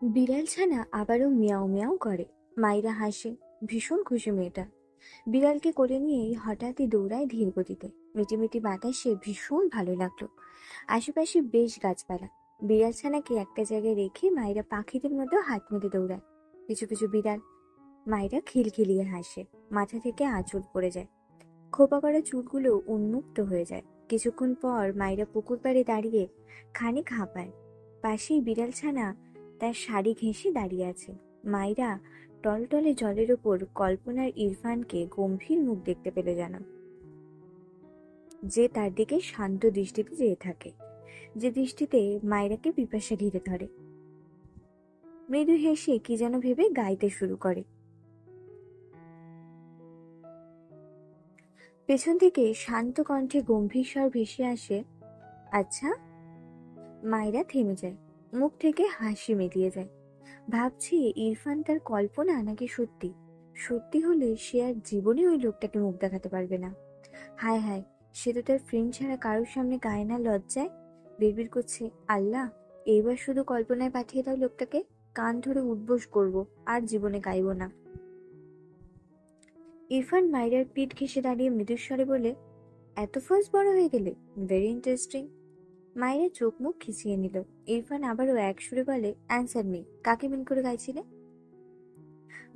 বিড়াল ছানা আবারও মিয়াও মিয়াও করে। মাইরা হাসে। ভীষণ খুশি মেয়েটা। বিড়ালকে কোলে নিয়েই হঠাৎই দৌড়ায় ধীর গতিতে। মিটিমিটি বাতাসে ভীষণ ভালো লাগলো। আশেপাশে বেশ গাছপালা। বিড়াল ছানাকে একটা জায়গায় রেখে মাইরা পাখিদের মতো হাত মেরে দৌড়ায়। পিছু পিছু বিড়াল। মাইরা খিলখিলিয়ে হাসে। মাথা থেকে আঁচড় পড়ে যায়। খোপা করা চুলগুলো উন্মুক্ত হয়ে যায়। কিছুক্ষণ পর মাইরা পুকুর পাড়ে দাঁড়িয়ে খানিক হাঁপায়। পাশেই বিড়াল ছানা তার শাড়ি ঘেঁষে দাঁড়িয়ে আছে। মাইরা টলটলে জলের ওপর কল্পনার ইরফানকে গম্ভীর মুখ দেখতে পেলে যেন, যে তার দিকে শান্ত দৃষ্টিতে চেয়ে থাকে, যে দৃষ্টিতে মাইরাকে পিপাসা ঘিরে ধরে। মৃদু হেসে কি যেন ভেবে গাইতে শুরু করে। পেছন থেকে শান্ত কণ্ঠে গম্ভীর স্বর ভেসে আসে, আচ্ছা। মাইরা থেমে যায়। মুখ থেকে হাসি মিলিয়ে যায়। ভাবছি ইরফান তার কল্পনা নাকি সত্যি। সত্যি হলে সে আর জীবনে ওই লোকটাকে মুখ দেখাতে পারবে না। হায় হায়, সে তো তার ফ্রেন্ড ছাড়া কারোর সামনে গায় না লজ্জায়। বিড়বিড় করছে, আল্লাহ, এইবার শুধু কল্পনায় পাঠিয়ে দাও লোকটাকে। কান ধরে উঠবোস করব, আর জীবনে গাইব না। ইরফান মাইরার পিঠ ঘেঁষে দাঁড়িয়ে মৃদুস্বরে বলে, এত ফার্স্ট বড় হয়ে গেলে, ভেরি ইন্টারেস্টিং। মায়েরা চোখ মুখ খিচিয়ে নিল। ইরফান আবারও এক সুরে বলে, অ্যান্সার মি, কাকে মিন করে গাইছিলে?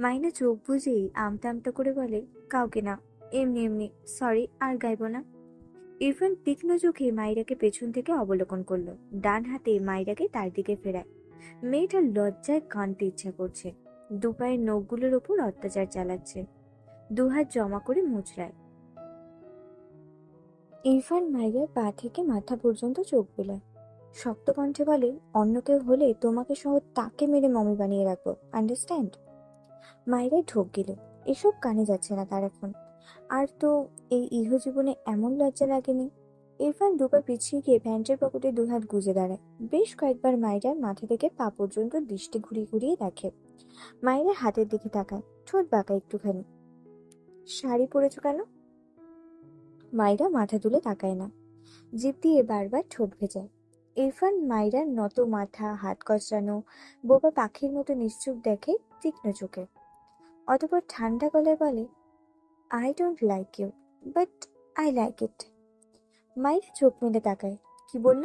মাইনা চোখ বুঝেই আমতা আমতা করে বলে, কাউকে না, এমনি এমনি, সরি, আর গাইবো না। ইরফান তীক্ষ্ণ চোখে মাইরাকে পেছন থেকে অবলোকন করলো। ডান হাতে মাইরাকে তার দিকে ফেরায়। মেয়েটার লজ্জায় কাঁদতে ইচ্ছা করছে। দুপায়ের নখগুলোর ওপর অত্যাচার চালাচ্ছে। দুহাত জমা করে মুচড়ায়। ইরফান মাইরার পা থেকে মাথা পর্যন্ত চোখ বোলায়। শক্ত কণ্ঠে বলে, অন্য কেউ হলে তোমাকে সহ তাকে মেরে মমি বানিয়ে রাখবো, আন্ডারস্ট্যান্ড? মাইরা ঢোক গেল। এসব কানে যাচ্ছে না তার এখন। আর তো এই ইহজীবনে এমন লজ্জা লাগেনি। ইরফান দুপা পিছিয়ে গিয়ে প্যান্টের পকেটে দুহাত গুজে দাঁড়ায়। বেশ কয়েকবার মাইরার মাথা থেকে পা পর্যন্ত দৃষ্টি ঘুরিয়ে ঘুরিয়ে দেখে। মাইরার হাতের দিকে তাকায়, ঠোঁট বাঁকা একটুখানি। শাড়ি পরেছো কেন? মাইরা মাথা তুলে তাকায় না। জিভ দিয়ে বারবার ঠোঁট ভেজায়। ইরফান মাইরার নত মাথা, হাত কচলানো, বোবা পাখির মতো নিশ্চুপ দেখে তীক্ষ্ণ চোখে। অতঃপর ঠান্ডা গলায় বলে, I don't like you, but I like it. Maira চোখ মেলে তাকায়। কি বলল?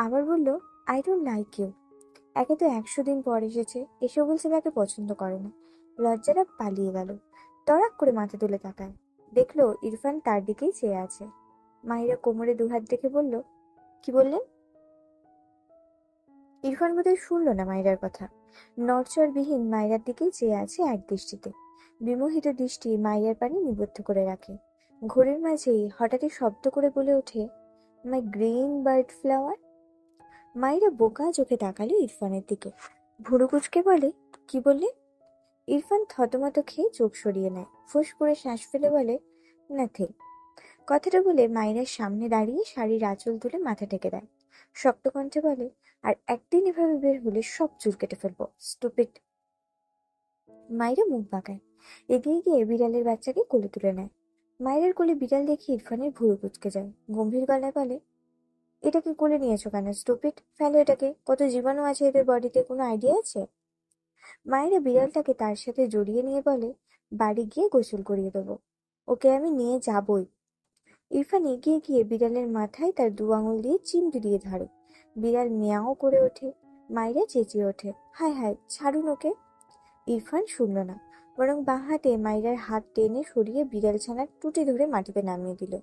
আবার বলল, আই ডোন্ট লাইক ইউ। একে তো 100 দিন পর এসেছে, এসে বলছে তাকে পছন্দ করে না। লজ্জাটা পালিয়ে গেল। তড়াক করে মাথা তুলে তাকায়। দেখলো ইরফান তার দিকেই চেয়ে আছে। মাহিরা কোমরে দুহাত রেখে বলল, কি বললেন? ইরফান বোধহয় শুনল না মাইরার কথা। নড়চড়বিহীন মাইরার দিকেই চেয়ে আছে এক দৃষ্টিতে। বিমোহিত দৃষ্টি মাইরার পানে নিবদ্ধ করে রাখে। ঘোরের মাঝেই হঠাৎই শব্দ করে বলে ওঠে, মাই গ্রিন বার্ড ফ্লাওয়ার। মাইরা বোকা চোখে তাকালো ইরফানের দিকে। ভুরু কুঁচকে বলে, কি বললে? ইরফান থতমত খেয়ে চোখ সরিয়ে নেয়। ফুস করে শ্বাস ফেলে বলে, নাথিং। কথাটা বলে মাইরার সামনে দাঁড়িয়ে শাড়ির আঁচল তুলে মাথা ঢেকে দেয়। শক্ত কণ্ঠে বলে, আর একদিন এভাবে বের হলে সব চুল কেটে ফেলবো, স্টুপিড। মাইরা মুখ বাঁকায়। এগিয়ে গিয়ে বিড়ালের বাচ্চাকে কোলে তুলে নেয়। মাইরার কোলে বিড়াল দেখে ইরফানের ভুরু কুঁচকে যায়। গম্ভীর গলায় বলে, এটাকে কোলে নিয়েছো কেন, স্টুপিড? ফেলো এটাকে, কত জীবাণু আছে এদের বডিতে, কোনো আইডিয়া আছে? মায়েরা বিড়ালটাকে তার সাথে জড়িয়ে নিয়ে বলে, বাড়ি গিয়ে গোসল করিয়ে দেবো, ওকে আমি নিয়ে যাবই। ইরফান এগিয়ে গিয়ে বিড়ালের মাথায় তার 2 আঙুল দিয়ে চিমটি দিয়ে ধরে। বিড়াল মিয়াও করে ওঠে। মাইরা চেঁচিয়ে ওঠে, হায় হায়, ছাড়ুন ওকে। ইরফান শুনল না, বরং বাঁ হাতে মাইরার হাত টেনে সরিয়ে বিড়াল ছানার টুটি ধরে মাটিতে নামিয়ে দিল।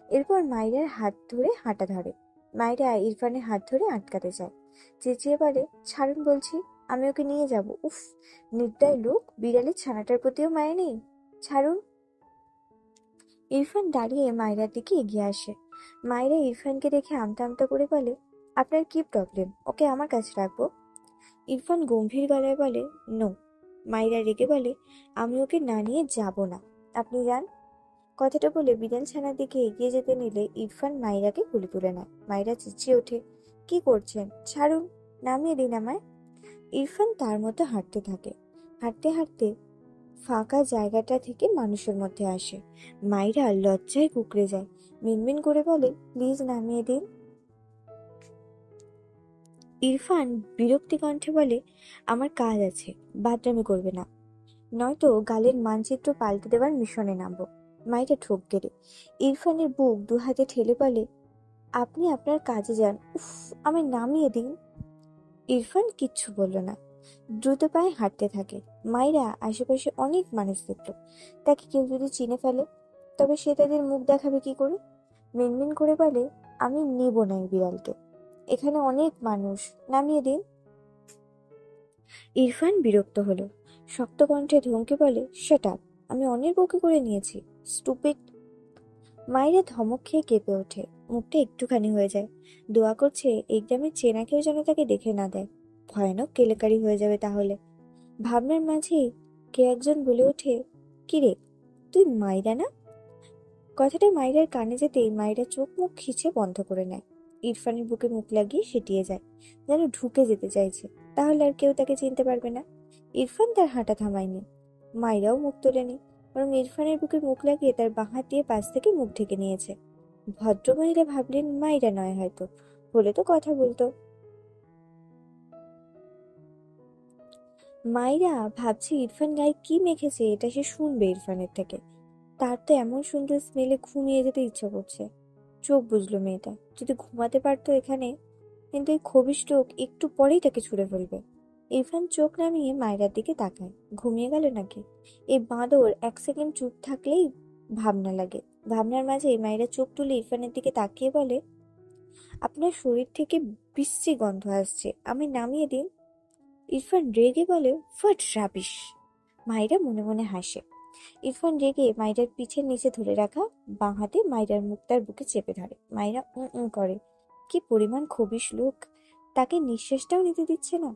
এরপর মাইরার হাত ধরে হাঁটা ধরে। মাইরা ইরফানের হাত ধরে আটকাতে চায়। চেঁচিয়ে বলে, ছাড়ুন বলছি, আমি ওকে নিয়ে যাব। উফ, নির্দয় লোক, বিড়ালের ছানাটার প্রতিও মায়া নেই, ছাড়ুন। ইরফান দাঁড়িয়ে মায়রার দিকে এগিয়ে আসে। মায়রা ইরফানকে দেখে আমতা আমতা করে বলে, আপনার কি প্রবলেম, ওকে আমার কাছে রাখবো? ইরফান গম্ভীর গলায় বলে, নো। মায়রা রেগে বলে, আমি ওকে না নিয়ে যাব না, আপনি যান। কথাটা বলে বিড়াল ছানার দিকে এগিয়ে যেতে নিলে ইরফান মায়রাকে কোলে তুলে নেয়। মায়রা চেঁচিয়ে ওঠে, কি করছেন, ছাড়ুন, নামিয়ে দিন আমায়। ইরফান তার মতো হাঁটতে থাকে। হাঁটতে হাঁটতে ফাঁকা জায়গাটা থেকে মানুষের মধ্যে আসে। মাইরা লজ্জায় কুঁকড়ে যায়। মিনমিন করে বলে, প্লিজ নামিয়ে দিন। ইরফান বিরক্তি কণ্ঠে বলে, আমার কাজ আছে, বাদরামি করবে না, নয়তো গালের মানচিত্র পাল্টে দেবার মিশনে নামবো। মাইরা ঠোক গেড়ে ইরফানের বুক দু হাতে ঠেলে বলে, আপনি আপনার কাজে যান, উফ, আমায় নামিয়ে দিন। ইরফান কিচ্ছু বলল না, দ্রুত পায়ে হাঁটতে থাকে। মাইরা আশেপাশে অনেক মানুষ দেখল, তাকে কেউ যদি চিনে ফেলে তবে সে তাদের মুখ দেখাবে কি করে? মিনমিন করে বলে, আমি নেব না এই বিড়ালকে, এখানে অনেক মানুষ, নামিয়ে দিন। ইরফান বিরক্ত হলো, শক্ত কণ্ঠে ধমকে বলে, শাট আপ, আমি অনেক বকে করে নিয়েছি, স্টুপিড। মায়েরা ধমক খেয়ে কেঁপে ওঠে, মুখটা একটুখানি হয়ে যায়, দোয়া করছে এই গ্রামের চেনা কেউ যেন তাকে দেখে না দেয়, ভয়ানক কেলেকারি হয়ে যাবে তাহলে। ভাবনার মাঝেই কে একজন বলে ওঠে, কিরে, তুই মাইরা না? কথাটা মাইরার কানে যেতেই মাইরা চোখ মুখ খিচে বন্ধ করে নেয়। ইরফানের বুকে মুখ লাগিয়ে সেটিয়ে যায়, যেন ঢুকে যেতে চাইছে, তাহলে আর কেউ তাকে চিনতে পারবে না। ইরফান তার হাঁটা থামায়নি, মাইরাও মুখ তোলেনি, বরং ইরফানের বুকে মুখ লাগিয়ে তার বাঁ হাত দিয়ে পাশ থেকে মুখ ঢেকে নিয়েছে। ভদ্রমহিলা ভাবলেন মাইরা নয় হয়তো, হলে তো কথা বলতো। মাইরা ভাবছে ইরফান গায়ে কি মেখেছে এটা সে শুনবে ইরফানের থেকে। তার তো এমন সুন্দর স্মেলে ঘুমিয়ে যেতে ইচ্ছা করছে। চোখ বুঝলো মেয়েটা, যদি ঘুমাতে পারতো এখানে, কিন্তু এই খবিশ লোক একটু পরেই তাকে ছুঁড়ে ফেলবে। ইরফান চোখ নামিয়ে মায়রার দিকে তাকায়, ঘুমিয়ে গেল নাকি? এই বাঁদর এক সেকেন্ড চুপ থাকলেই ভাবনা লাগে। ভাবনার মাঝে মায়রা চোখ তুলে ইরফানের দিকে তাকিয়ে বলে, আপনার শরীর থেকে বিশ্রী গন্ধ আসছে, আমি নামিয়ে দিন। ইরফান রেগে বলে, হোয়াট রাবিশ। মায়রা মনে মনে হাসে। ইরফান রেগে মাইরার পিঠের নিচে ধরে রাখা বাঁ হাতে মাইরার মুখ তার বুকে চেপে ধরে। মাইরা করে, কি পরিমাণ খবিশ লোক, তাকে নিঃশ্বাসটাও নিতে দিচ্ছে না।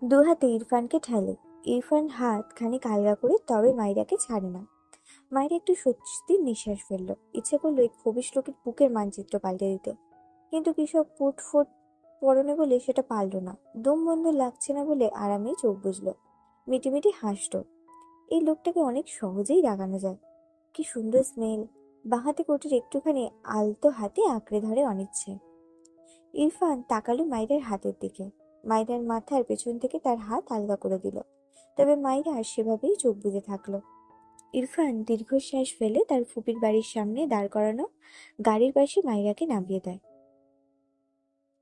দু হাতে ইরফানকে ঠেলে। ইরফান হাত খানিক আলগা করে, তবে মাইরাকে ছাড়ে না। মাইরা একটু স্বস্তির নিঃশ্বাস ফেললো, ইচ্ছে করলো এই খবিশ লোকের বুকের মানচিত্র পাল্টে দিতে, কিন্তু কিসব ফুটফুট পরনে বলে সেটা পারল না। দম বন্ধ লাগছে না বলে আরামেই চোখ বুঝলো, মিটিমিটি হাসতো। এই লোকটাকে অনেক সহজেই রাগানো যায়। কি সুন্দর স্মেল। বাঁহাতে কোটির একটুখানি আলতো হাতে আঁকড়ে ধরে অনিচ্ছে। ইরফান তাকালো মাইরার হাতের দিকে। মাইরার মাথার পেছন থেকে তার হাত আলগা করে দিল, তবে মাইরা সেভাবেই চোখ বুজে থাকলো। ইরফান দীর্ঘশ্বাস ফেলে তার ফুপির বাড়ির সামনে দাঁড় করানো গাড়ির পাশে মাইরাকে নামিয়ে দেয়।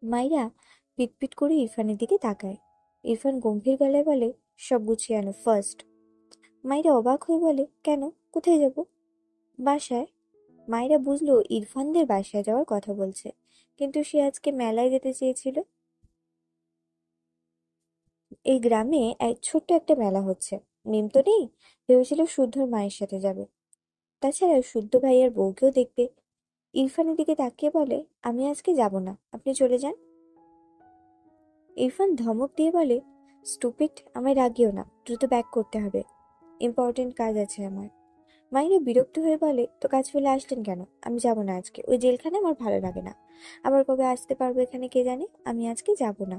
মাইরা পিটপিট করে ইরফানের দিকে তাকায়। ইরফান গম্ভীর গলায় বলে, সব গুছিয়ে আনো ফার্স্ট। মাইরা অবাক হয়ে বলে, কেন, কোথায় যাব? বাসায়। মাইরা বুঝলো ইরফানদের বাসায় যাওয়ার কথা বলছে, কিন্তু সে আজকে মেলায় যেতে চেয়েছিল। এই গ্রামে ছোট্ট একটা মেলা হচ্ছে, মিম তো নেই, ভেবেছিল শুদ্ধর মায়ের সাথে যাবে, তাছাড়া শুদ্ধ ভাইয়ার বউকেও দেখবে। ইরফানের দিকে তাকিয়ে বলে, আমি আজকে যাব না, আপনি চলে যান। ইরফান ধমক দিয়ে বলে, স্টুপিড, আমায় রাগিও না, দ্রুত ব্যাক করতে হবে, ইম্পর্টেন্ট কাজ আছে আমার। মাইরা বিরক্ত হয়ে বলে, তো কাজ ফেলে আসলেন কেন? আমি যাব না আজকে, ওই জেলখানে আমার ভালো লাগে না, আবার কবে আসতে পারবো এখানে কে জানে, আমি আজকে যাব না।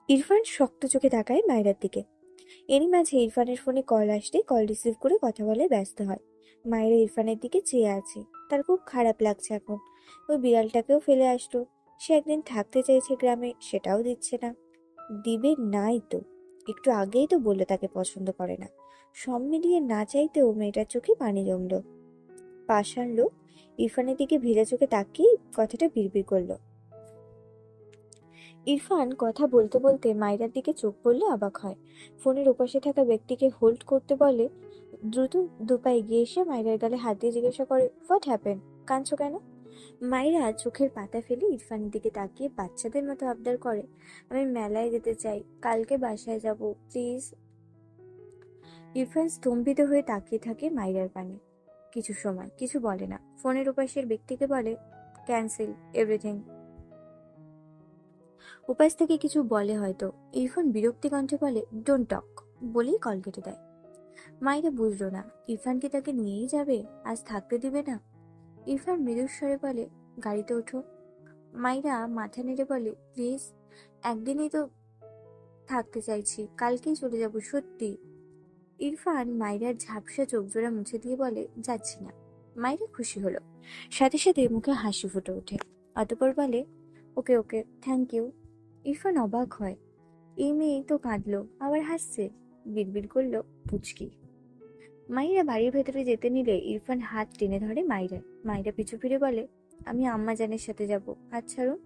ইরফান শক্ত চোখে তাকায় মায়রার দিকে। এরই মাঝে ইরফানের ফোনে কল আসতে কল রিসিভ করে কথা বলে ব্যস্ত হয়। মায়েরা ইরফানের দিকে চেয়ে আছে, তার খুব খারাপ লাগছে এখন। ওই বিড়ালটাকেও ফেলে আসলো, সে একদিন থাকতে চাইছে গ্রামে, সেটাও দিচ্ছে না। দিবে নাই তো, একটু আগেই তো বললো তাকে পছন্দ করে না। সব মিলিয়ে না চাইতেও মেয়েটার চোখে পানি জমলো। পাশ আনলো, ইরফানের দিকে ভেজা চোখে তাকিয়ে কথাটা বিড়বিড় করলো। ইরফান কথা বলতে বলতে মাইরার দিকে চোখ পড়লে অবাক হয়। ফোনের ওপাশে থাকা ব্যক্তিকে হোল্ড করতে বলে, দ্রুত দুপা এগিয়ে এসে মাইরার গালে হাত দিয়ে জিজ্ঞাসা করে, হোয়াট হ্যাপেন, কাঁদছো কেন? মাইরা চোখের পাতা ফেলে ইরফানের দিকে তাকিয়ে বাচ্চাদের মতো আবদার করে, আমি মেলায় যেতে চাই, কালকে বাসায় যাব, প্লিজ। ইরফান স্তম্ভিত হয়ে তাকিয়ে থাকে মাইরার পানে। কিছু সময় কিছু বলে না। ফোনের ওপাশের ব্যক্তিকে বলে, ক্যান্সেল এভরিথিং। উপাস থেকে কিছু বলে হয়তো। ইরফান বিরক্তি কণ্ঠে বলে, ডোন্ট টক, বলেই কল কেটে দেয়। মাইরা বুঝলো না, ইরফান কি তাকে নিয়েই যাবে, আজ থাকতে দিবে না। ইরফান মৃদুস্বরে বলে, গাড়িতে ওঠো। মাইরা মাথা নেড়ে বলে, প্লিজ, একদিনই তো থাকতে চাইছি, কালকেই চলে যাব, সত্যি। ইরফান মাইরার ঝাপসা চোখ জোড়া মুছে দিয়ে বলে, যাচ্ছি না। মাইরা খুশি হলো, সাথে সাথে মুখে হাসি ফুটে ওঠে। অতঃপর বলে, ওকে ওকে, থ্যাংক ইউ। ইরফান অবাক হয়, এই মেয়ে তো কাঁদলো আবার হাসছে, বিড়বিড় করলো পুচকি। মাইরা বাড়ির ভেতরে যেতে নিলে ইরফান হাত টেনে ধরে মাইরা। মাইরা পিছু ফিরে বলে, আমি আম্মা জানের সাথে যাব, হাত ছাড়ুন।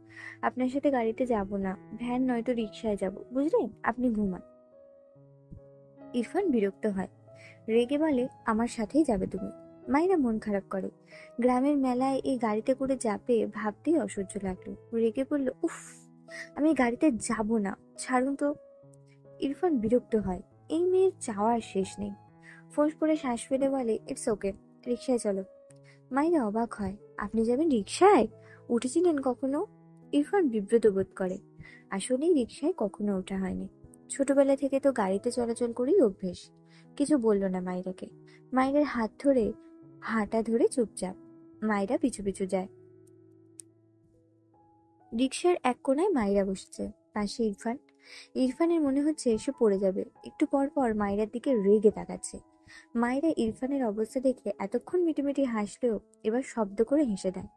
আপনার সাথে গাড়িতে যাব না, ভ্যান নয়তো রিক্সায় যাব, বুঝলেন? আপনি ঘুমান। ইরফান বিরক্ত হয়, রেগে বলে, আমার সাথেই যাবে তুমি। মাইরা মন খারাপ করে, গ্রামের মেলায় এই গাড়িতে করে যাবে ভাবতেই অসহ্য লাগলো। রেগে বলল, উফ, আমি গাড়িতে যাব না, ছাড়ুন তো। ইরফান বিরক্ত হয়, এই মেয়ের চাওয়ার শেষ নেই। ফোঁস করে শ্বাস ফেলে বলে, ইটস ওকে, রিক্সায় চলো। মাইরা অবাক হয়, আপনি যাবেন রিক্সায়? উঠেছিলেন কখনো? ইরফান বিব্রত বোধ করে, আসলেই রিক্সায় কখনো ওঠা হয়নি, ছোটবেলা থেকে তো গাড়িতে চলাচল করেই অভ্যেস। কিছু বলল না মাইরাকে। মাইরার হাত ধরে হাঁটা ধরে চুপচাপ। মাইরা পিছু পিছু যায়। রিক্সার এক কোনায় মাইরা বসেছে, পাশে ইরফান। ইরফানের মনে হচ্ছে এসে পড়ে যাবে। একটু পর পর মাইরার দিকে রেগে তাকাচ্ছে। মাইরা ইরফানের অবস্থা দেখে এতক্ষণ মিটিমিটি হাসলেও এবার শব্দ করে হেসে দেয়।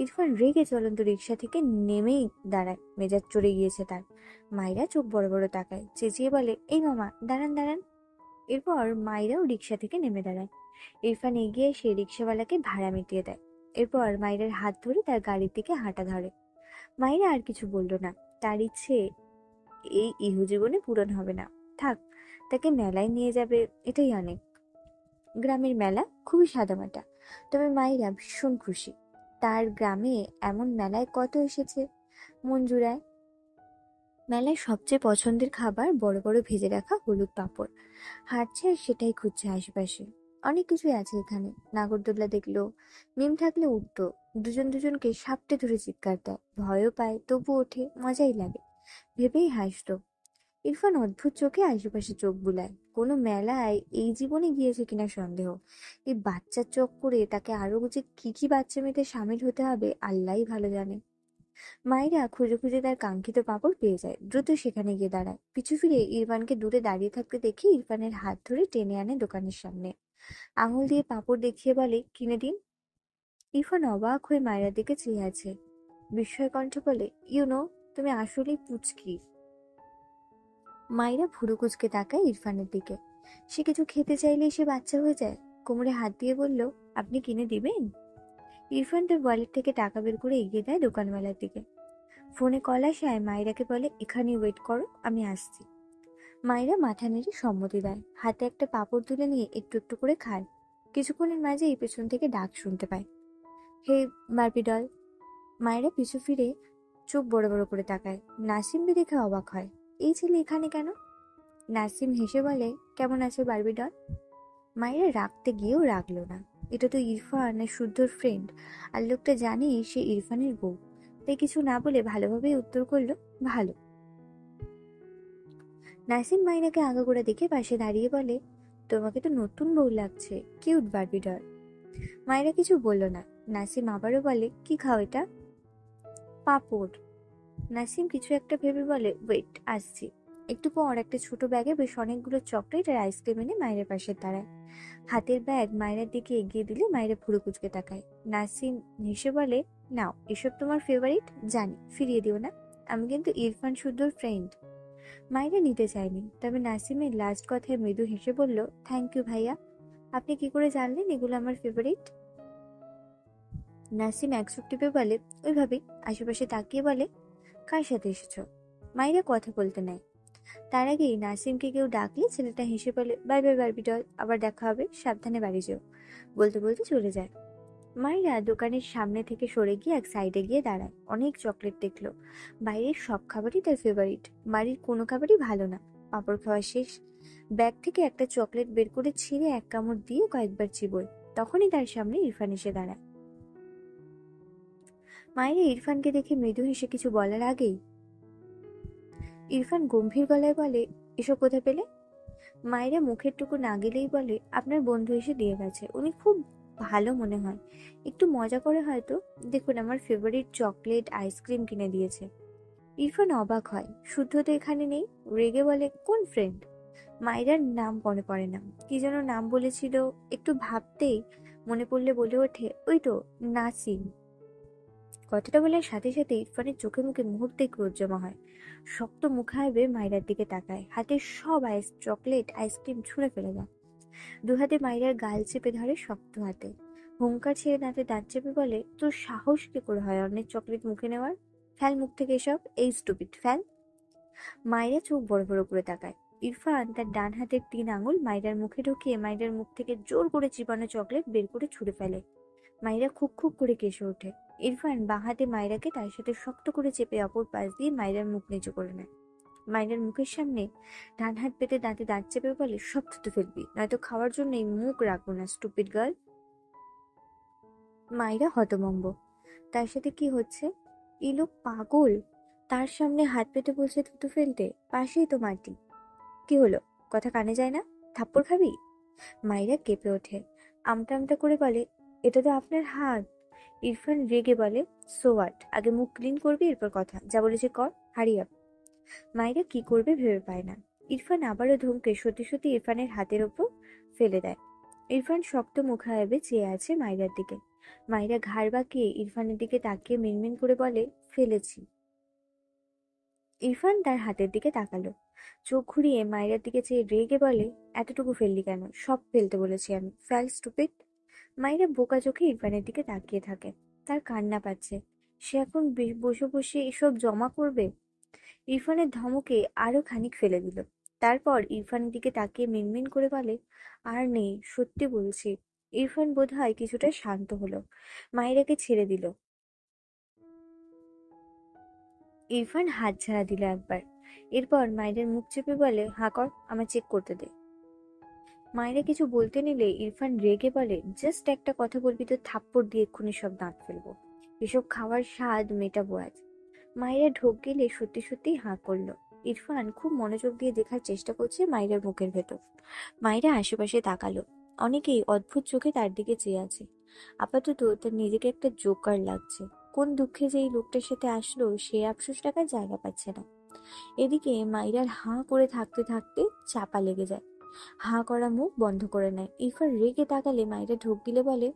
ইরফান রেগে চলন্ত রিক্সা থেকে নেমেই দাঁড়ায়, মেজাজ চড়ে গিয়েছে তার। মাইরা চোখ বড় বড় তাকায়, চেঁচিয়ে বলে, এই মামা, দাঁড়ান দাঁড়ান। এরপর মাইরাও রিক্সা থেকে নেমে দাঁড়ায়। ইরফান এগিয়ে এসে রিক্সাওয়ালাকে ভাড়া মিটিয়ে দেয়। এরপর মাইরার হাত ধরে তার গাড়ির দিকে হাঁটা ধরে। মাইরা আর কিছু বলল না, তার ইচ্ছে এই ইহজীবনে পূরণ হবে না। থাক, তাকে মেলায় নিয়ে যাবে, এটাই অনেক। গ্রামের মেলা খুবই সাদামাটা, তবে মাইরা ভীষণ খুশি। তার গ্রামে এমন মেলায় কত এসেছে, মন জুড়ায়। মেলায় সবচেয়ে পছন্দের খাবার বড় বড় ভেজে রাখা হলুদ পাঁপড়। হাঁটছে আর সেটাই খুঁজছে আশেপাশে। অনেক কিছুই আছে এখানে, নাগরদোল্লা দেখলো, মিম থাকলে উঠতো, দুজন দুজনকে সাপটে ধরে চিৎকার দেয়, ভয়ও পায়, তবু ওঠে, মজাই লাগে, ভেবেই হাসতো। ইরফান অদ্ভুত চোখে আশেপাশে চোখ বুলায়, কোনো মেলায় এই জীবনে গিয়েছে কিনা সন্দেহ। এই বাচ্চার চোখ করে তাকে আরো যে কি কি বাচ্চা মেয়েতে সামিল হতে হবে আল্লাহই ভালো জানে। মায়েরা খুঁজে খুঁজে তার কাঙ্ক্ষিত পাঁপড় পেয়ে যায়, দ্রুত সেখানে গিয়ে দাঁড়ায়। পিছু ফিরে ইরফানকে দূরে দাঁড়িয়ে থাকতে দেখে ইরফানের হাত ধরে টেনে আনে দোকানের সামনে। আঙুল দিয়ে পাঁপড় দেখিয়ে বলে, কিনে দিন। ইরফান অবাক হয়ে মায়েরার দিকে চেয়ে আছে, বিস্ময় কণ্ঠে বলে, তুমি আসলেই পুচকি। মায়েরা ভুরু কুচকে তাকায় ইরফানের দিকে। সে কিছু খেতে চাইলেই সে বাচ্চা হয়ে যায়। কোমরে হাত দিয়ে বলল, আপনি কিনে দিবেন? ইরফান তার ওয়ালেট থেকে টাকা বের করে এগিয়ে দেয় দোকানওয়ালার দিকে। ফোনে কল আসায় মায়েরাকে বলে, এখানে ওয়েট করো, আমি আসছি। মায়েরা মাথা নেড়ে সম্মতি দেয়, হাতে একটা পাঁপড় তুলে নিয়ে একটু একটু করে খায়। কিছুক্ষণের মাঝেই পেছন থেকে ডাক শুনতে পায়, হে বারবি ডল। মায়েরা পিছু ফিরে চোখ বড় বড় করে তাকায়। নাসিমকে দেখে অবাক হয়, এই ছেলে এখানে কেন? নাসিম হেসে বলে, কেমন আছে বারবি ডল? মায়েরা রাখতে গিয়েও রাখলো না, এটা তো ইরফানের শুদ্ধ ফ্রেন্ড, আর লোকটা জানে সে ইরফানের বউ, তাই কিছু না বলে ভালোভাবেই উত্তর করলো, ভালো। নাসিম মাইরাকে আগাগোড়া দেখে পাশে দাঁড়িয়ে বলে, তোমাকে তো নতুন বউ লাগছে, কিউট বারবি ডল। মায়েরা কিছু বলল না। নাসিম আবারও বলে, কি খাও এটা? পাঁপড়। নাসিম কিছু একটা ভেবে বলে, ওয়েট, আসছি। একটু পর একটা ছোট ব্যাগে বেশ অনেকগুলো চকলেট আর আইসক্রিম এনে মায়ের পাশে দাঁড়ায়। হাতের ব্যাগ মায়েরার দিকে এগিয়ে দিলে মায়েরা ভুরু কুচকে তাকায়। নাসিম হেসে বলে, নাও, এসব তোমার ফেভারিট, জানি, ফিরিয়ে দিও না, আমি কিন্তু ইরফান শুদ্ধর ফ্রেন্ড। মায়েরা নিতে চায়নি, তবে নাসিমের লাস্ট কথায় মৃদু হেসে বলল, থ্যাংক ইউ ভাইয়া, আপনি কি করে জানলেন এগুলো আমার ফেভারিট? নাসিম এক চোখ টিপে বলে, ওইভাবেই। আশেপাশে তাকিয়ে বলে, কার সাথে এসেছো? মায়েরা কথা বলতে নেয়। তার আগেই নাসিমকে কেউ ডাকলে ছেলেটা হেসে বলে, বাই বাই বারবি ডল, আবার দেখা হবে, সাবধানে বাড়ি যেও। বলতে বলতে চলে যায়। মায়েরা দোকানের সামনে থেকে সরে গিয়ে এক সাইডে গিয়ে দাঁড়ায়। অনেক চকলেট দেখলো, বাইরের সব খাবারই তার ফেভারিট, বাড়ির কোনো খাবারই ভালো না। পাঁপড় খাওয়া শেষ, ব্যাগ থেকে একটা চকলেট বের করে ছিঁড়ে এক কামড় দিয়ে কয়েকবার চিবোয়। তখনই তার সামনে ইরফান এসে দাঁড়ায়। মায়েরা ইরফানকে দেখে মৃদু হেসে কিছু বলার আগেই ইরফান গম্ভীর গলায় বলে, এসব কোথা পেলে? মায়েরা মুখের টুকু না গেলেই বলে, আপনার বন্ধু এসে দিয়ে গেছে, উনি খুব ভালো মনে হয়, একটু মজা করে হয়তো, দেখুন আমার ফেভারিট চকলেট আইসক্রিম কিনে দিয়েছে। ইরফান অবাক হয়, শুদ্ধ তো এখানে নেই। রেগে বলে, কোন ফ্রেন্ড? মায়েরার নাম মনে পড়ে না, কি যেন নাম বলেছিল। একটু ভাবতেই মনে পড়লে বলে ওঠে, ওই তো নাসিম। কথাটা বলার সাথে সাথে ইরফানের চোখে মুখে মুহূর্তে ক্রোধ জমা হয়। শক্ত মুখায়বে মাইরার দিকে তাকায়, হাতের সব চকলেট আইসক্রিম ছুঁড়ে ফেলে দেয়। দুহাতে মাইরার গাল চেপে ধরে শক্ত হাতে। হুঙ্কার ছেড়ে দাঁতে দাঁত চেপে বলে, তোর সাহস কি করে হয় অন্যের চকলেট মুখে নেওয়ার? ফেল মুখ থেকে এসব, এই স্টুপিড ফেল। মাইরা চোখ বড় বড় করে তাকায়। ইরফান তার ডান হাতের 3 আঙুল মাইরার মুখে ঢুকিয়ে মাইরার মুখ থেকে জোর করে চিবানো চকলেট বের করে ছুঁড়ে ফেলে। মাইরা খুব খুব করে কেসে ওঠে। ইরফান বাঁ হাতে মাইরাকে তার সাথে শক্ত করে চেপে অপর পাশ দিয়ে মাইরার মুখ নিচু করে নেয়। মাইরার মুখের সামনে ডান হাত পেতে দাঁতে দাঁত চেপে বলে, সব থুতু ফেলবি, নয়তো খাওয়ার জন্য এই মুখ রাখবো না, স্টুপিড গার্ল। মাইরা হতভম্ব। তার সাথে কি হচ্ছে? এই লোক পাগল। তার সামনে হাত পেতে বলছে থুতু ফেলতে, পাশেই তো মাটি। কি হলো, কথা কানে যায় না? থাপ্পড় খাবি? মাইরা কেঁপে ওঠে, আমতা আমতা করে বলে, এটা তো আপনার হাত। ইরফান রেগে বলে, সো হোয়াট, আগে মুখ ক্লিন করবি, এরপর কথা, যা বলেছে কর, হারি আপ। মাইরা কি করবে ভেবে পায় না। ইরফান আবারও ধমকে সত্যি সত্যি ইরফানের হাতের ওপর ফেলে দেয়। ইরফান শক্ত মুখায়বে চেয়ে আছে মাইরার দিকে। মাইরা ঘাড় বাঁকিয়ে ইরফানের দিকে তাকিয়ে মিনমিন করে বলে, ফেলেছি। ইরফান তার হাতের দিকে তাকালো, চোখ ঘুরিয়ে মাইরার দিকে চেয়ে রেগে বলে, এতটুকু ফেললি কেন? সব ফেলতে বলেছি আমি, ফেল স্টুপিড। মাইরা বোকা চোখে ইরফানের দিকে তাকিয়ে থাকে। তার কান্না পাচ্ছে। সে এখন বসে বসে এসব জমা করবে? ইরফানের ধমকে আরো খানিক ফেলে দিল। তারপর ইরফানের দিকে তাকিয়ে মিনমিন করে বলে, আর নেই, সত্যি বলছি। ইরফান বোধহয় কিছুটা শান্ত হলো, মাইরাকে ছেড়ে দিল। ইরফান হাত ঝাড়া দিল একবার। এরপর মায়ের মুখ চেপে বলে, হাঁ কর, আমার চেক করতে দে। মায়েরা কিছু বলতে নিলে ইরফান রেগে বলে, জাস্ট একটা কথা বলবি তো থাপ্পড় দিয়ে এক্ষুনি সব দাঁত ফেলবো। এসব খাওয়ার স্বাদ মেটাবো আজ। মায়েরা ঢোক গেলে সত্যি সত্যি হাঁ করলো। ইরফান খুব মনোযোগ দিয়ে দেখার চেষ্টা করছে মায়েরার মুখের ভেতর। মায়েরা আশেপাশে তাকালো। অনেকেই অদ্ভুত চোখে তার দিকে চেয়ে আছে। আপাতত তার নিজেকে একটা জোকার লাগছে। কোন দুঃখে যে এই লোকটার সাথে আসলো সে আফসোস টাকার জায়গা পাচ্ছে না। এদিকে মাইরার হাঁ করে থাকতে থাকতে চাপা লেগে যায়। হাঁ করা মুখ বন্ধ করে নেয়। ইরফান রেগে তাকালে মাইরা ঢোক গিলে বলে,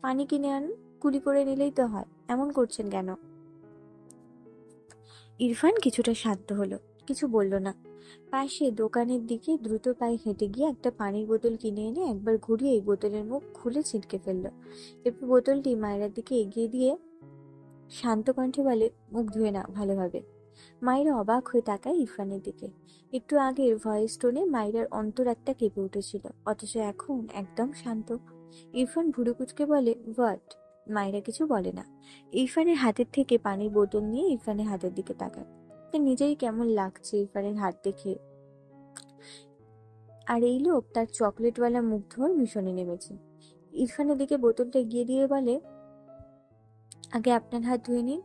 পানি কিনে আনুন, কুলি করে নিলেই তো হয়, এমন করছেন কেন? ইরফান কিছুটা শান্ত হলো, কিছু বলল না। পাশে দোকানের দিকে দ্রুত পায়ে হেঁটে গিয়ে একটা পানির বোতল কিনে এনে একবার ঘুরিয়ে বোতলের মুখ খুলে ছিটকে ফেললো। এরপর বোতলটি মায়েরার দিকে এগিয়ে দিয়ে শান্ত কণ্ঠে বলে, মুখ ধুয়ে না ভালোভাবে। মায়েরা অবাক হয়ে তাকায় ইরফানের দিকে। একটু আগের ভয়েস টোনে মায়েরার অন্তরাত্মা কেঁপে উঠেছিল, অথচ এখন একদম শান্ত। ইরফান ভুরু কুচকে বলে, হোয়াট? মায়েরা কিছু বলে না। ইরফানের হাতের থেকে পানির বোতল নিয়ে ইরফানের হাতের দিকে তাকায়। তার নিজেই কেমন লাগছে ইরফানের হাত দেখে। আর এই লোক তার চকলেটওয়ালা মুখ ধোয়ার মিশনে নেমেছে। ইরফানের দিকে বোতলটা এগিয়ে দিয়ে বলে, আগে আপনার হাত ধুয়ে নিন।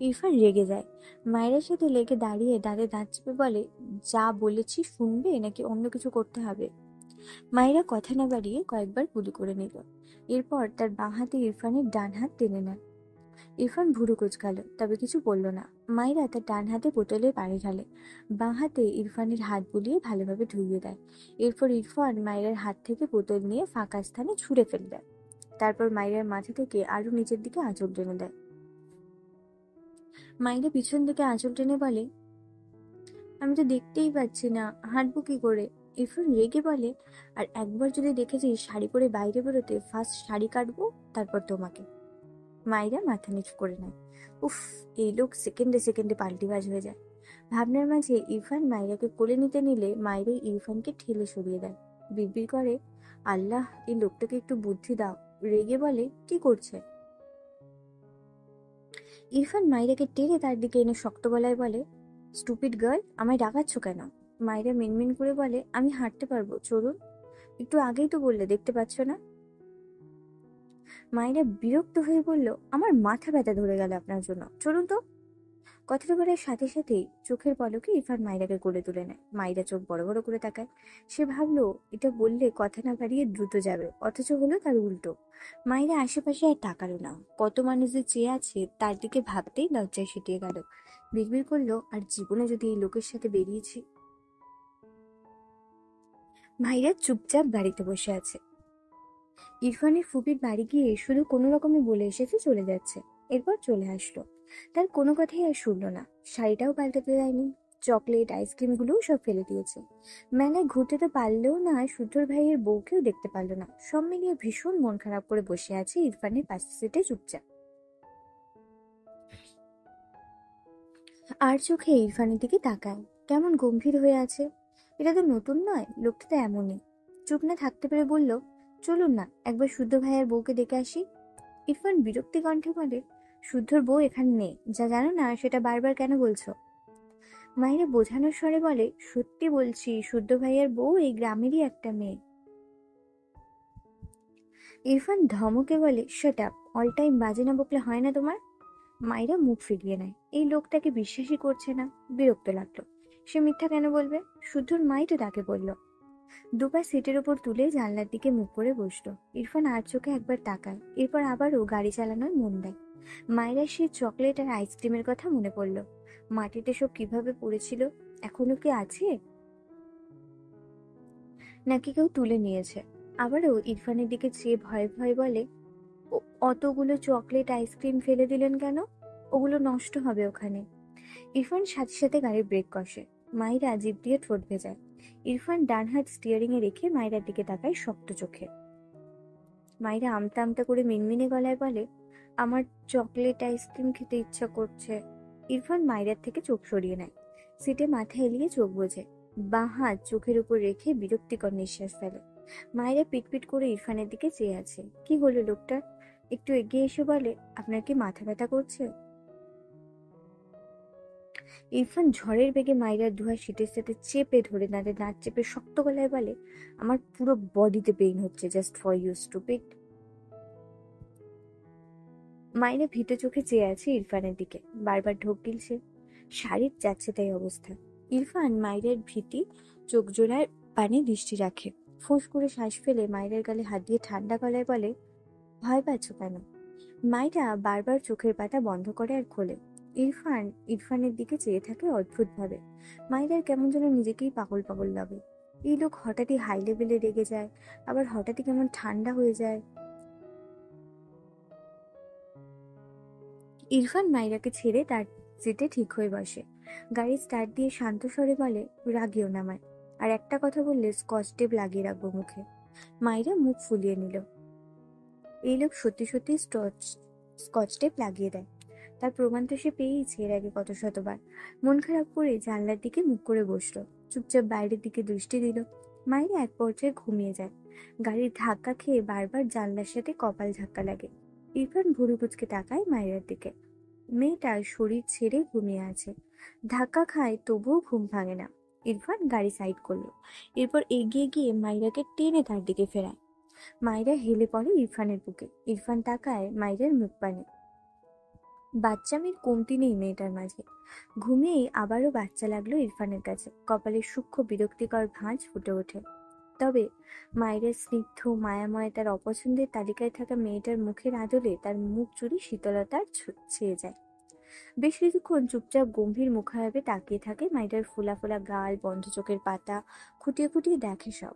ইরফান রেগে যায়। মায়ের সাথে লেগে দাঁড়িয়ে দাঁতে দাঁত চেপে বলে, যা বলেছি শুনবে নাকি অন্য কিছু করতে হবে? মায়েরা কথা না বাড়িয়ে কয়েকবার গুলি করে নিল। এরপর তার বাঁ হাতে ইরফানের ডান হাত টেনে নেয়। ইরফান ভুরু কুঁচকালো, তবে কিছু বলল না। মায়েরা তার ডান হাতে বোতলের পানি ঢালে, বাঁ হাতে ইরফানের হাত বুলিয়ে ভালোভাবে ধুইয়ে দেয়। এরপর ইরফান মায়ের হাত থেকে বোতল নিয়ে ফাঁকা স্থানে ছুঁড়ে ফেলে দেয়। তারপর মায়ের মাথা থেকে আরো নিচের দিকে আঁচল টেনে দেয়। মায়েরা পিছন থেকে আঁচল টেনে বলে, আমি তো দেখতেই পাচ্ছি না, হাঁটবো কি করে? ইরফান রেগে বলে, আর একবার যদি দেখেছিস শাড়ি পরে বাইরে বেরোতে, ফার্স্ট শাড়ি কাটবো, তারপর তোমাকে। মায়েরা মাথা নিচু করে নেয়। উফ, এই লোক সেকেন্ডে সেকেন্ডে পাল্টিবাজ হয়ে যায়। ভাবনার মাঝে ইরফান মায়েরাকে কোলে নিতে নিলে মায়েরা ইরফানকে ঠেলে সরিয়ে দেয়। বিড়বিড় করে, আল্লাহ, এই লোকটাকে একটু বুদ্ধি দাও। রেগে বলে, কি করছে? ইরফান মাইরাকে টেনে তার দিকে এনে শক্ত গলায় বলে, স্টুপিড গার্ল, আমায় ডাকাচ্ছ কেন? মাইরা মিনমিন করে বলে, আমি হাঁটতে পারবো, চলুন। একটু আগেই তো বললে, দেখতে পাচ্ছ না? মাইরা বিরক্ত হয়ে বলল, আমার মাথা ব্যথা ধরে গেল আপনার জন্য, চলুন তো। কথাটা বলার সাথে সাথেই চোখের পলকে ইরফান মাইরাকে কোলে তুলে নেয়। মাইরা চোখ বড় বড় করে তাকায়। সে ভাবলো এটা বললে কথা না বাড়িয়ে দ্রুত যাবে, অথচ হলো তার উল্টো। মাইরা আশেপাশে আর তাকালো না। কত মানুষ যে চেয়ে আছে তার দিকে ভাবতেই লজ্জায় সিটিয়ে গেল। বিড়বিড় করলো, আর জীবনে যদি এই লোকের সাথে বেরিয়েছি। মাইরা চুপচাপ গাড়িতে বসে আছে। ইরফানের ফুপির বাড়ি গিয়ে শুধু কোনো রকমে বলে এসেছে চলে যাচ্ছে, এরপর চলে আসলো। তার কোনো কথাই আর শুনলো না, শাড়িটাও পাল্টাতে দেয়নি, চকলেট আইসক্রিমগুলোও সব ফেলে দিয়েছে। মেলায় ঘুরতে তো পারলেও না, শুদ্ধর ভাইয়ের বউকেও দেখতে পারলো না। সব মিলিয়ে ভীষণ মন খারাপ করে বসে আছে ইরফানের পাশের সিটে চুপচাপ। আর চোখে ইরফানের দিকে তাকায়, কেমন গম্ভীর হয়ে আছে। এটা তো নতুন নয়, লোকটা তো এমনই। চুপ না থাকতে পেরে বলল, চলুন না একবার শুদ্ধ ভাইয়ার বউকে দেখে আসি। ইরফান বিরক্তি কণ্ঠে বলে, শুদ্ধর বউ এখানে নেই, যা জানো না সেটা বারবার কেন বলছো? মায়েরা বোঝানোর স্বরে বলে, সত্যি বলছি, শুদ্ধ ভাইয়ার বউ এই গ্রামেরই একটা মেয়ে। ইরফান ধমকে বলে, শাট আপ, অল টাইম বাজে না বকলে হয় না তোমার? মায়েরা মুখ ফিরিয়ে নেয়, এই লোকটাকে বিশ্বাসই করছে না। বিরক্ত লাগলো, সে মিথ্যা কেন বলবে? শুদ্ধর মাই তো তাকে বলল। দুপা সিটের ওপর তুলে জানলার দিকে মুখ করে বসলো। ইরফান আর চোখে একবার তাকায়, এরপর আবারও গাড়ি চালানোয় মন দেয়। মায়েরা সেই চকলেট আর আইসক্রিমের কথা মনে পড়লো। মাটিতে সব কিভাবে পড়েছিল, এখনো কি আছে নাকি কেউ তুলে নিয়েছে? আবারও ইরফানের দিকে চেয়ে ভয়ে ভয়ে বলে, অতগুলো চকলেট আইসক্রিম ফেলে দিলেন কেন? ওগুলো নষ্ট হবে ওখানে। ইরফান সাথে সাথে গাড়ির ব্রেক কষে। মাইরা জিভ দিয়ে ঠোঁট ভেজায়। ইরফান ডান হাত স্টিয়ারিং এ রেখে মাইরার দিকে তাকায় শক্ত চোখে। মাইরা আমতা আমতা করে মিনমিনে গলায় বলে, আমার চকলেট আইসক্রিম খেতে ইচ্ছা করছে। ইরফান মাইরার থেকে চোখ সরিয়ে নেয়, সিটে মাথা এলিয়ে চোখ বোঝে, বাঁ হাত চোখের উপর রেখে বিরক্তিকর নিঃশ্বাস ফেলে। মায়েরা পিটপিট করে ইরফানের দিকে চেয়ে আছে। কি হলো লোকটার? একটু এগিয়ে এসে বলে, আপনার কি মাথা ব্যথা করছে? ইরফান ঝড়ের বেগে মাইরার দুহাত সিটের সাথে চেপে ধরে দাঁতে দাঁত চেপে শক্ত গলায় বলে, আমার পুরো বডিতে পেইন হচ্ছে, জাস্ট ফর ইউ স্টুপিড। মাইরা ভীত চোখে চেয়ে আছে ইরফানের দিকে, বারবার ঢোক গিলছে। শাড়ির যাচ্ছে তাই অবস্থা। ইরফান মাইরের ভীতি চোখ জোড়ায় পানে দৃষ্টি রাখে। ফোঁস করে শ্বাস ফেলে মাইরের গালে হাত দিয়ে ঠান্ডা গলায় বলে, ভয় পাচ্ছ কেন? মাইরা বারবার চোখের পাতা বন্ধ করে আর খোলে। ইরফান ইরফানের দিকে চেয়ে থাকে অদ্ভুত ভাবে। মাইরার কেমন যেন নিজেকেই পাগল পাগল লাগে। এই লোক হঠাৎই হাই লেভেলে রেগে যায়, আবার হঠাৎই কেমন ঠান্ডা হয়ে যায়। ইরফান মাইরাকে ছেড়ে তার সিটে ঠিক হয়ে বসে। গাড়ি স্টার্ট দিয়ে শান্ত স্বরে বলে, রাগিও না আমায়, আর একটা কথা বললে স্কচ টেপ লাগিয়ে রাখবো মুখে। মাইরা মুখ ফুলিয়ে নিল। এই লোক সত্যি সত্যি স্কচ টেপ লাগিয়ে দেয়, তার প্রমাণ তো সে পেয়েইছে এর আগে কত শতবার। মন খারাপ করে জানলার দিকে মুখ করে বসলো, চুপচাপ বাইরের দিকে দৃষ্টি দিল। মাইরা এক পর্যায়ে ঘুমিয়ে যায়। গাড়ির ধাক্কা খেয়ে বারবার জানলার সাথে কপাল ধাক্কা লাগে। ইরফান ভুরু কুচকে তাকায় মায়ের দিকে। মেয়েটা শরীর ছেড়ে ঘুমিয়ে আছে, ধাক্কা খায় তবুও ঘুম ভাঙে না। ইরফান গাড়ি সাইড করলো, এরপর এগিয়ে গিয়ে মাইরাকে টেনে তার দিকে ফেরায়। মাইরা হেলে পড়ে ইরফানের বুকে। ইরফান তাকায় মাইরার মুখ পানে। বাচ্চা মেয়ের কমতি নেই মেয়েটার মাঝে। ঘুমিয়েই আবারও বাচ্চা লাগলো ইরফানের কাছে। কপালে সূক্ষ্ম বিরক্তিকর ভাঁজ ফুটে ওঠে। তবে মায়ের স্নিগ্ধ মায়াময় তার অপছন্দের তালিকায় থাকা মেয়েটার মুখের আদলে তার মুখ জুড়ে শীতলতার ছেয়ে যায়। বেশ কিছুক্ষণ চুপচাপ গম্ভীর মুখাভাবে তাকিয়ে থাকে মাইরার ফোলা ফোলা গাল, বন্ধ চোখের পাতা, খুঁটিয়ে খুঁটিয়ে দেখে সব।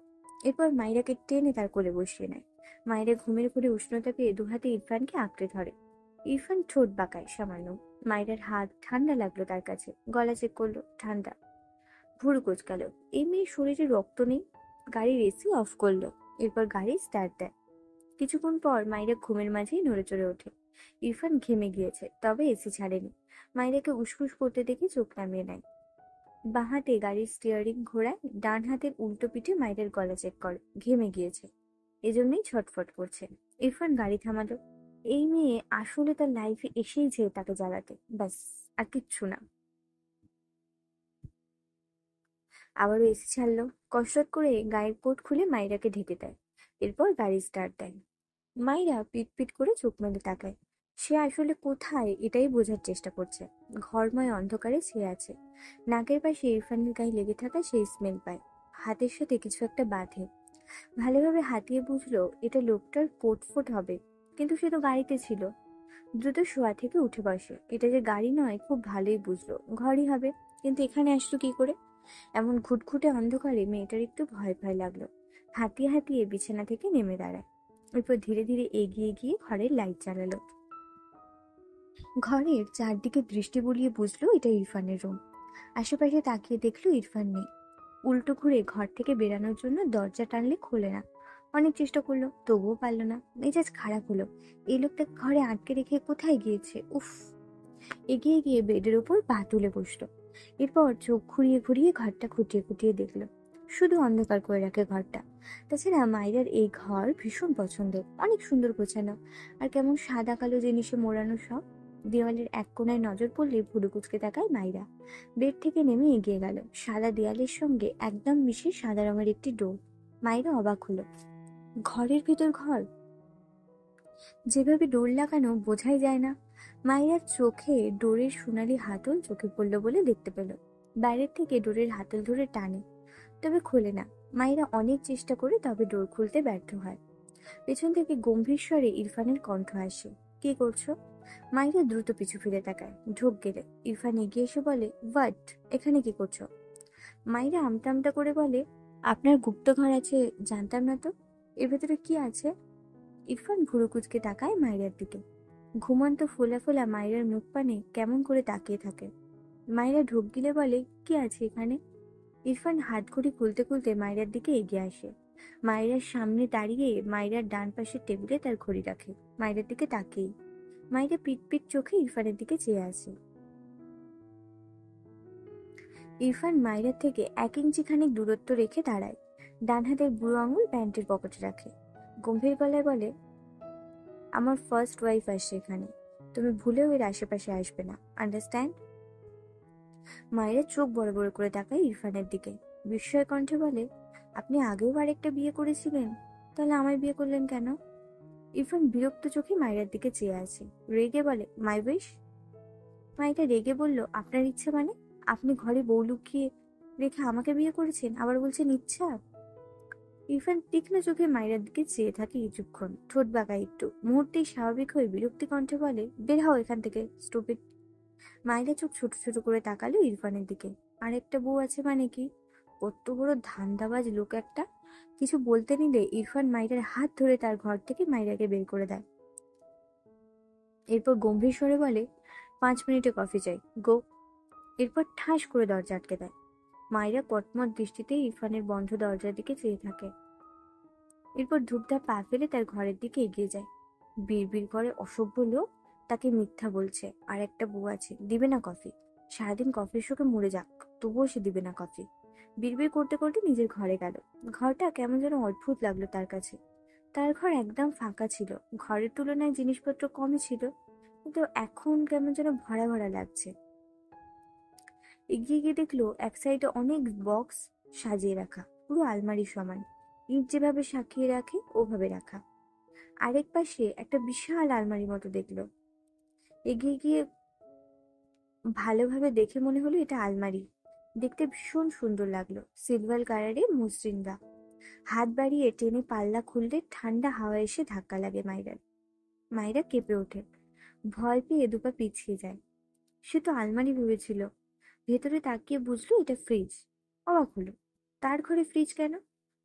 এরপর মাইরাকে টেনে তার কোলে বসিয়ে নেয়। মায়েরা ঘুমের ঘরে উষ্ণতা পেয়ে দুহাতে ইরফানকে আঁকড়ে ধরে। ইরফান ঠোঁট বাঁকায় সামান্য। মায়ের হাত ঠান্ডা লাগলো তার কাছে, গলা চেক করলো, ঠান্ডা। ভুরু কোচকালো, এই মেয়ের শরীরে রক্ত নেই। গাড়ির এসি অফ করলো, এরপর গাড়ি স্টার্ট দেয়। কিছুক্ষণ পর মাইরা ঘুমের মাঝেই নড়ে চড়ে ওঠে। ইরফান ঘেমে গিয়েছে, তবে এসি ছাড়েনি। মাইরাকে উসখুস করতে দেখে চোখ নামিয়ে নেয়। বাঁ হাতে গাড়ির স্টিয়ারিং ঘোরায়, ডান হাতের উল্টো পিঠে মাইরের গলা চেক করে। ঘেমে গিয়েছে, এজন্যই ছটফট করছে। ইরফান গাড়ি থামালো। এই মেয়ে আসলে তার লাইফে এসেইছে তাকে জ্বালাতে, ব্যাস, আর কিচ্ছু না। আবারও এসি ছাড়লো। কসরত করে গায়ের কোট খুলে মাইরাকে ঢেকে দেয়। এরপর গাড়ি স্টার্ট দেয়। মাইরা পিট পিট করে চোখ মেলে তাকায়। সে আসলে কোথায় এটাই বোঝার চেষ্টা করছে। ঘরময় অন্ধকারে ছেয়ে আছে। নাকের পাশে ইরফানের গায়ে লেগে থাকা সেই স্মেল পায়। হাতের সাথে কিছু একটা বাঁধে। ভালোভাবে হাতিয়ে বুঝলো এটা লোকটার কোট ফোট হবে, কিন্তু সে তো গাড়িতে ছিল। দ্রুত শোয়া থেকে উঠে বসে। এটা যে গাড়ি নয় খুব ভালোই বুঝলো, ঘরই হবে, কিন্তু এখানে আসলো কি করে? এমন ঘুটঘুটে অন্ধকারে মেয়েটার একটু ভয় ভয় লাগলো। হাতিয়ে হাতিয়ে বিছানা থেকে নেমে দাঁড়ায়। এরপর ধীরে ধীরে এগিয়ে গিয়ে ঘরের লাইট জ্বালালো। ঘরের চারদিকে দৃষ্টি বুলিয়ে বুঝলো এটা ইরফানের রুম। আশেপাশে তাকিয়ে দেখলো ইরফান নেই। উল্টো ঘুরে ঘর থেকে বেরানোর জন্য দরজা টানলে খোলে না। অনেক চেষ্টা করলো, তবুও পারলো না। মেজাজ খারাপ হলো। এই লোকটাকে ঘরে আটকে রেখে কোথায় গিয়েছে? উফ! এগিয়ে গিয়ে বেডের উপর পা তুলে বসলো। এরপর চোখ ঘুরিয়ে ঘুরিয়ে ঘরটা খুঁটিয়ে খুঁটিয়ে দেখলো। শুধু অন্ধকার করে রাখে ঘরটা। তাছাড়া মাইরার এই ঘর ভীষণ পছন্দের, অনেক সুন্দর গোছানো, আর কেমন সাদা কালো জিনিসে মোড়ানো সব। দেওয়ালের এক কোণায় নজর পড়লে ভুরু কুঁচকে তাকায় মাইরা। বেড থেকে নেমে এগিয়ে গেল। সাদা দেয়ালের সঙ্গে একদম মিশে সাদা রঙের একটি ডোর। মাইরা অবাক হলো। ঘরের ভিতর ঘর, যেভাবে ডোর লাগানো বোঝাই যায় না। মাইরার চোখে ডোরের সোনালি হাতল চোখে পড়লো বলে দেখতে পেল। বাইরের থেকে ডোরের হাতল ধরে টানে, তবে খোলে না। মাইরা অনেক চেষ্টা করে তবে ডোর খুলতে ব্যর্থ হয়। পেছন থেকে গম্ভীর স্বরে ইরফানের কণ্ঠ আসে, কি করছো? মাইরা দ্রুত পিছু ফিরে তাকায়। ঢোক গেলে ইরফান এগিয়ে এসে বলে, হোয়াট, এখানে কি করছো? মাইরা আমতা আমতা করে বলে, আপনার গুপ্ত ঘর আছে, জানতাম না তো। এর ভেতরে কি আছে? ইরফান ভুরু কুঁচকে তাকায় মাইরার দিকে। ঘুমন্ত ফোলা ফোলা মাইরার মুখ পানে কেমন করে তাকিয়ে থাকে। মাইরা ঢোক গিলে বলে, কি আছে এখানে? ইরফান হাত ঘড়ি খুলতে খুলতে মাইরার দিকে এগিয়ে আসে। মাইরার সামনে দাঁড়িয়ে মাইরার ডান পাশের টেবিলে তার ঘড়ি রাখে। মাইরার দিকে তাকিয়ে মাইরা পিট পিট চোখে ইরফানের দিকে চেয়ে আসে। ইরফান মাইরার থেকে 1 ইঞ্চি খানিক দূরত্ব রেখে দাঁড়ায়। ডান হাতের বুড়ো আঙুল প্যান্টের পকেটে রাখে। গম্ভীর গলায় বলে, আমার ফার্স্ট ওয়াইফ আসছে এখানে, তুমি ভুলেও এর আশেপাশে আসবে না, আন্ডারস্ট্যান্ড? মায়েরা চোখ বড় বড় করে তাকায় ইরফানের দিকে। বিস্ময় কণ্ঠে বলে, আপনি আগেও আরেকটা বিয়ে করেছিলেন, তাহলে আমায় বিয়ে করলেন কেন? ইরফান বিরক্ত চোখে মায়েরার দিকে চেয়ে আছে। রেগে বলে, মাই উইশ? মায়েরা রেগে বলল, আপনার ইচ্ছা মানে? আপনি ঘরে বউ লুকিয়ে রেখে আমাকে বিয়ে করেছেন, আবার বলছেন ইচ্ছা? ইরফান তীক্ষ্ণ চোখে মায়েরার দিকে চেয়ে থাকে কিছুক্ষণ, ঠোঁট বাঁকায় একটু, মুহূর্তেই স্বাভাবিক হয়ে বিরক্তি কণ্ঠে বলে, বের হও এখান থেকে, স্টুপিড। মায়েরা চোখ ছোট ছোট করে তাকালো ইরফানের দিকে। আরেকটা বউ আছে মানে কি? কত বড় ধান্দাবাজ লোক একটা! কিছু বলতে নিলে ইরফান মাইরার হাত ধরে তার ঘর থেকে মাইরাকে বের করে দেয়। এরপর গম্ভীর স্বরে বলে, 5 মিনিটে কফি চাই, গো। এরপর ঠাস করে দরজা আটকে দেয়। মাইরা কটমট দৃষ্টিতে ইরফানের বন্ধ দরজার দিকে চেয়ে থাকে। এরপর ধূপধাপ পা ফেলে তার ঘরের দিকে এগিয়ে যায়। বিড়বিড় করে, অসভ্য লোক, তাকে মিথ্যা বলছে, আর একটা বউ আছে, দিবে না কফি। সারাদিন কফির শোকে মরে যাক, তবুও সে দিবে না কফি। বিড়বিড় করতে করতে নিজের ঘরে গেল। ঘরটা কেমন যেন অদ্ভুত লাগলো তার কাছে। তার ঘর একদম ফাঁকা ছিল, ঘরের তুলনায় জিনিসপত্র কমই ছিল, কিন্তু এখন কেমন যেন ভরা ভরা লাগছে। এগিয়ে গিয়ে দেখলো এক সাইডে অনেক বক্স সাজিয়ে রাখা, পুরো আলমারি সমান। ইট যেভাবে সাকিয়ে রাখে ওভাবে রাখা। আরেক পাশে একটা বিশাল আলমারি মতো দেখলো। এগিয়ে গিয়ে ভালোভাবে দেখে মনে হলো এটা আলমারি। দেখতে ভীষণ সুন্দর লাগলো, সিলভার কালারের মসৃণরা। হাত বাড়িয়ে টেনে পাল্লা খুললে ঠান্ডা হাওয়া এসে ধাক্কা লাগে মাইরার। মাইরা কেঁপে ওঠে, ভয় পেয়ে দুপা পিছিয়ে যায়। সে তো আলমারি ভেবেছিল। ভেতরে তাকিয়ে বুঝলো এটা ফ্রিজ। অবাক হলো, তার ঘরে ফ্রিজ কেন?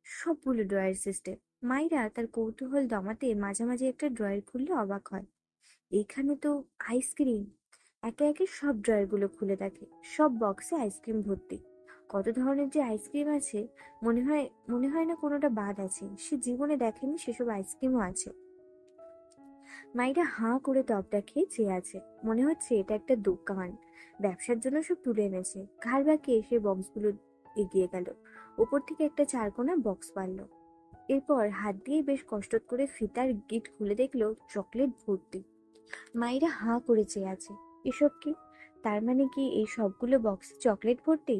সবগুলো ড্রয়ার সিস্টেম। মাইরা তার কৌতূহল দমাতে মাঝামাঝি একটা ড্রয়ার খুললে অবাক হয়, এইখানে তো আইসক্রিম। একে একে সব ড্রয়ারগুলো খুলে দেখে, সব বক্সে আইসক্রিম ভর্তি। কত ধরনের যে আইসক্রিম আছে, মনে হয় না কোনোটা বাদ আছে। সে জীবনে দেখেনি সেসব আইসক্রিমও আছে। মাইরা হাঁ করে তবটা খেয়ে চেয়ে আছে। মনে হচ্ছে এটা একটা দোকান, ব্যবসার জন্য সব তুলে এনেছে। ঘাড় বাঁকিয়ে সে বক্সগুলো এগিয়ে গেল। ওপর থেকে একটা চারকোনা বক্স পারলো। এরপর হাত দিয়ে বেশ কষ্ট করে ফিতার গিট খুলে দেখলো চকলেট ভর্তি। মাইরা হাঁ করে চেয়ে আছে, এসব কি? তার মানে কি এই সবগুলো বক্সে চকলেট ভর্তি?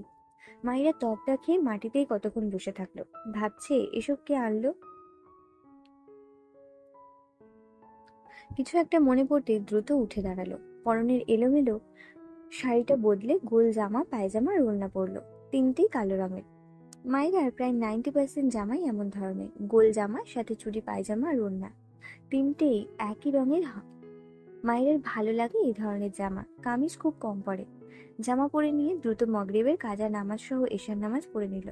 মাইরা তবটা খেয়ে মাটিতেই কতক্ষণ বসে থাকলো, ভাবছে এসব কে আনলো। কিছু একটা মনে পড়তে দ্রুত উঠে দাঁড়ালো। পরনের এলোমেলো শাড়িটা বদলে গোল জামা, পায়জামা আর ওড়না পরলো। তিনটেই কালো রঙের। মাইরার প্রায় 90% জামাই এমন ধরনের, গোল জামা সাথে চুড়ি, পায়জামা আর ওড়না, তিনটেই একই রঙের। মায়ের ভালো লাগে এই ধরনের জামা, কামিজ খুব কম পরে। জামা পরে নিয়ে দ্রুত মগরিবের কাজা নামাজ সহ এশার নামাজ পড়ে নিল।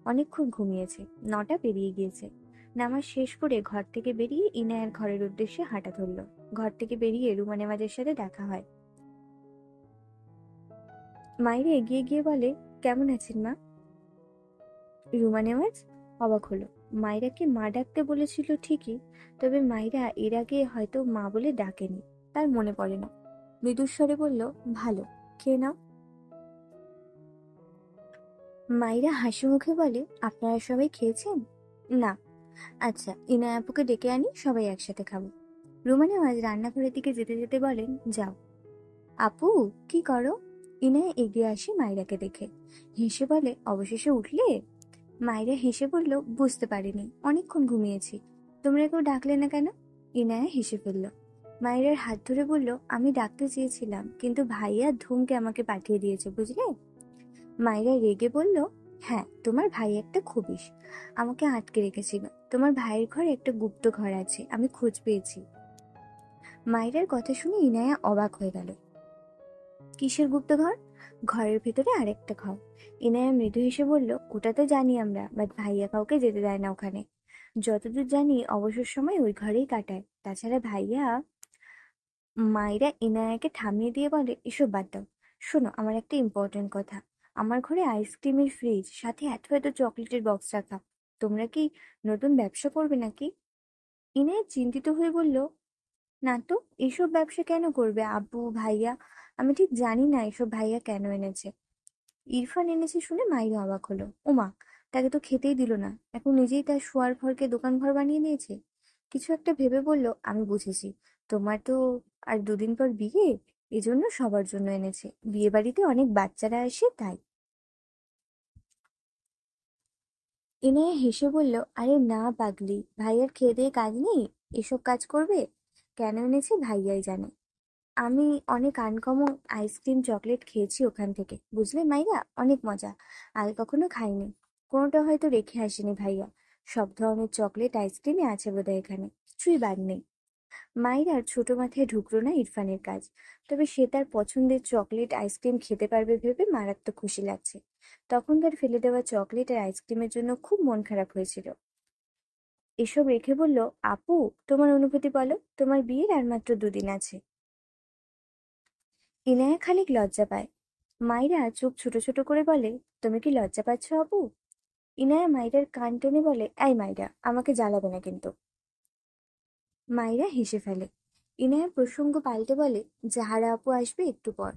অনেকক্ষণ ঘুমিয়েছে, 9টা পেরিয়ে গিয়েছে। নামাজ শেষ করে ঘর থেকে বেরিয়ে ইনায়ার ঘরের উদ্দেশ্যে হাঁটা ধরল। ঘর থেকে বেরিয়ে রুমা নেওয়াজের সাথে দেখা হয়। মাইরা এগিয়ে গিয়ে বলে, কেমন আছেন মা? রুমা নেওয়াজ অবাক হলো। মাইরাকে মা ডাকতে বলেছিল ঠিকই, তবে মাইরা এর আগে হয়তো মা বলে ডাকেনি, তার মনে পড়ে না। মৃদুস্বরে বলল, ভালো, খেয়ে নাও। মাইরা হাসি মুখে বলে, আপনারা সবাই খেয়েছেন? না। আচ্ছা, ইনায়া আপুকে ডেকে আনি, সবাই একসাথে খাবো। রুমা নেওয়াজ রান্নাঘরের দিকে যেতে যেতে বলেন, যাও। আপু, কি করো? ইনায়া এগিয়ে আসে মাইরাকে দেখে, হেসে বলে, অবশেষে উঠলে? মাইরা হেসে বলল, বুঝতে পারিনি, অনেকক্ষণ ঘুমিয়েছি। তোমরা কেউ ডাকলে না কেন? ইনায়া হেসে ফেলল। মাইরার হাত ধরে বলল, আমি ডাকতে চেয়েছিলাম, কিন্তু ভাইয়া ধুমকে আমাকে পাঠিয়ে দিয়েছে, বুঝলে? মাইরা রেগে বলল, হ্যাঁ, তোমার ভাই একটা খবিশ, আমাকে আটকে রেখেছিল। তোমার ভাইয়ের ঘরে একটা গুপ্ত ঘর আছে, আমি খোঁজ পেয়েছি। মাইরার কথা শুনে ইনায়া অবাক হয়ে গেল। কিসের গুপ্ত ঘর? ঘরের ভেতরে আরেকটা ঘর। ইনায়া মৃদু হেসে বলল, ওটা তো জানি আমরা, বাট ভাইয়া কাউকে যেতে দেয় না ওখানে। যতদূর জানি অবসর সময় ওই ঘরেই কাটায়। তাছাড়া ভাইয়া। মাইরা ইনায়াকে থামিয়ে দিয়ে বলে, এসব বাদ দাও। শোনো, আমার একটা ইম্পর্টেন্ট কথা। আমার ঘরে আইসক্রিমের ফ্রিজ, সাথে এত এত চকলেটের বক্স রাখা। তোমরা কি নতুন ব্যবসা করবে নাকি? ইনায়া চিন্তিত হয়ে বলল, না তো, এসব ব্যবসা কেন করবে আব্বু ভাইয়া? আমি ঠিক জানি না এসব ভাইয়া কেন এনেছে। ইরফান এনেছে শুনে মাইরা অবাক হলো। ওমা, তাকে তো খেতেই দিল না, এখন নিজেই তার শোয়ার ঘরকে দোকান ঘর বানিয়ে নিয়েছে। কিছু একটা ভেবে বলল, আমি বুঝেছি, তোমার তো আর দুদিন পর বিয়ে, এজন্য সবার জন্য এনেছে। বিয়ে বাড়িতে অনেক বাচ্চারা আসে, তাই। ইনায়া হেসে বলল, আরে না পাগলি, ভাইয়ার খেয়ে দিয়ে কাজ নেই, এসব কাজ করবে? কেন এনেছে ভাইয়াই জানে। আমি অনেক আনকমন আইসক্রিম চকলেট খেয়েছি ওখান থেকে, বুঝলে মাইরা, অনেক মজা। আগে কখনো খাইনি। কোনোটা হয়তো রেখে আসেনি ভাইয়া। সব ধরনের চকলেট আইসক্রিমই আছে বোধহয় এখানে, কিছুই বাদ নেই। মাইরার ছোট মাথায় ঢুকলো না ইরফানের কাজ, তবে সে তার পছন্দের চকলেট আইসক্রিম খেতে পারবে ভেবে মারাত্মক খুশি লাগছে। তখন তার ফেলে দেওয়া চকলেট আর আইসক্রিমের জন্য খুব মন খারাপ হয়েছিল। এসব রেখে বলল, আপু, তোমার অনুভূতি বলো, তোমার বিয়ের আর মাত্র 2 দিন আছে। ইনায়া খানিক লজ্জা পায়। মাইরা চোখ ছোট ছোট করে বলে, তুমি কি লজ্জা পাচ্ছ আপু? ইনায়া মাইরার কান টেনে বলে, এই মাইরা, আমাকে জ্বালাবে না কিন্তু। মাইরা হেসে ফেলে। ইনায়া প্রসঙ্গ পাল্টে বলে, জাহারা আপু আসবে একটু পর।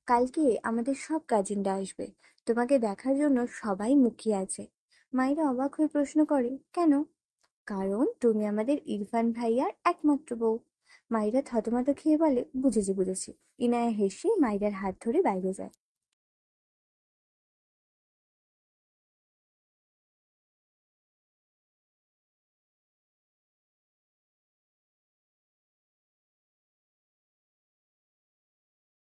কালকে আমাদের সব কাজিনরা আসবে, তোমাকে দেখার জন্য সবাই মুখিয়ে আছে। মাইরা অবাক হয়ে প্রশ্ন করে, কেন? কারণ তুমি আমাদের ইরফান ভাইয়ার একমাত্র বউ। মাইরা থতমত খেয়ে বলে, বুঝেছি বুঝেছি। ইনায়া হেসে মাইরার হাত ধরে বাইরে যায়।